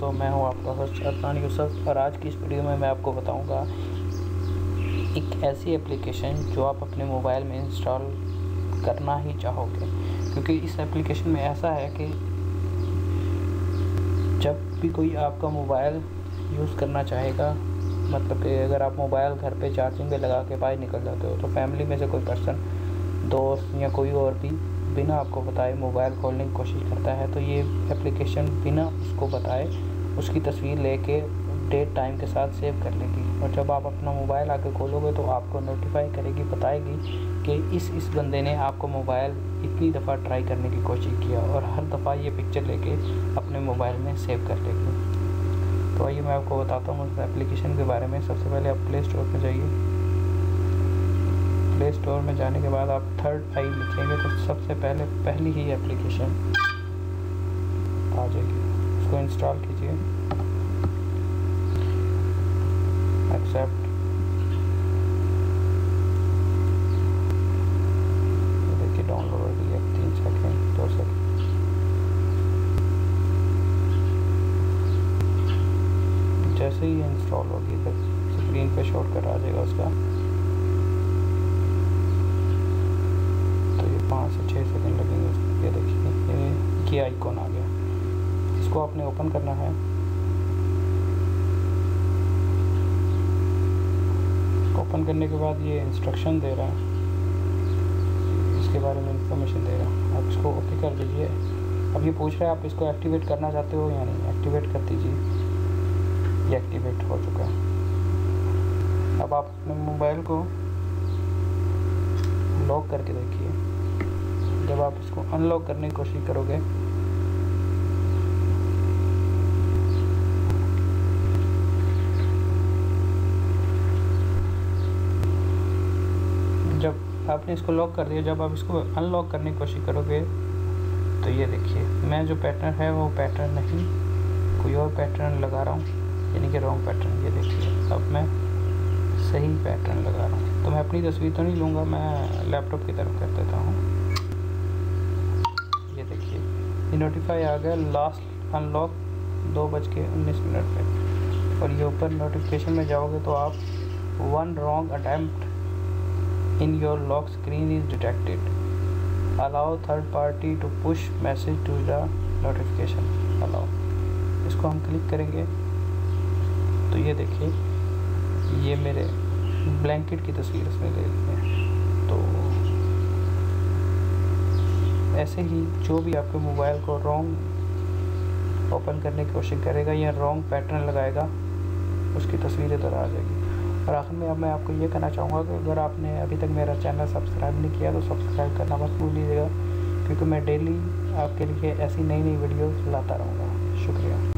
दोस्तों, मैं हूं आपका होस्ट अदनान यूसुफ और आज की इस वीडियो में मैं आपको बताऊंगा एक ऐसी एप्लीकेशन जो आप अपने मोबाइल में इंस्टॉल करना ही चाहोगे, क्योंकि इस एप्लीकेशन में ऐसा है कि जब भी कोई आपका मोबाइल यूज़ करना चाहेगा, मतलब कि अगर आप मोबाइल घर पे चार्जिंग पे लगा के बाहर निकल जाते हो तो फैमिली में से कोई पर्सन, दोस्त या कोई और भी बिना आपको बताए मोबाइल खोलने की कोशिश करता है, तो ये एप्लीकेशन बिना उसको बताए उसकी तस्वीर लेके डेट टाइम के साथ सेव कर लेगी और जब आप अपना मोबाइल आके खोलोगे तो आपको नोटिफाई करेगी, बताएगी कि इस बंदे ने आपको मोबाइल इतनी दफ़ा ट्राई करने की कोशिश किया और हर दफ़ा ये पिक्चर लेके अपने मोबाइल में सेव कर लेगी। तो आइए मैं आपको बताता हूँ उस एप्लीकेशन के बारे में। सबसे पहले आप प्ले स्टोर में जाइए। प्ले स्टोर में जाने के बाद आप थर्ड आई लिखेंगे तो सबसे पहली ही एप्लीकेशन आ जाएगी, उसको इंस्टॉल कीजिए। एक्सेप्ट, देखिए डाउनलोड हो गई है, 3 सेकेंड 2 सेकेंड। जैसे ही इंस्टॉल होगी तो स्क्रीन पे शॉर्टकट आ जाएगा उसका, 5 से 6 सेकंड लगेंगे। ये देखिए ये आइकॉन आ गया, इसको आपने ओपन करना है। ओपन करने के बाद ये इंस्ट्रक्शन दे रहा है, इसके बारे में इंफॉर्मेशन दे रहा है, आप इसको ओके कर दीजिए। अब ये पूछ रहा है आप इसको एक्टिवेट करना चाहते हो या नहीं, एक्टिवेट कर दीजिए। ये एक्टिवेट हो चुका है। अब आप अपने मोबाइल को लॉक करके देखिए। जब आप इसको अनलॉक करने की कोशिश करोगे जब आपने इसको लॉक कर दिया, जब आप इसको अनलॉक करने की कोशिश करोगे तो ये देखिए मैं जो पैटर्न है वो पैटर्न नहीं, कोई और पैटर्न लगा रहा हूँ, यानी कि रॉन्ग पैटर्न। ये देखिए अब मैं सही पैटर्न लगा रहा हूँ। तो मैं अपनी तस्वीर तो नहीं लूँगा, मैं लैपटॉप की तरफ कर देता हूँ। ये देखिए ये नोटिफाई आ गया, लास्ट अनलॉक 2:19 पे। और ये ऊपर नोटिफिकेशन में जाओगे तो आप 1 wrong attempt in your lock screen is detected, allow third party to push message to the notification allow. इसको हम क्लिक करेंगे तो ये देखिए ये मेरे ब्लैंकेट की तस्वीर इसमें ले ली है। तो ऐसे ही जो भी आपके मोबाइल को रॉन्ग ओपन करने की कोशिश करेगा या रॉन्ग पैटर्न लगाएगा, उसकी तस्वीर इधर आ जाएगी। और आखिर में अब मैं आपको ये कहना चाहूँगा कि अगर आपने अभी तक मेरा चैनल सब्सक्राइब नहीं किया तो सब्सक्राइब करना मत भूलिएगा, क्योंकि मैं डेली आपके लिए ऐसी नई वीडियोस लाता रहूँगा। शुक्रिया।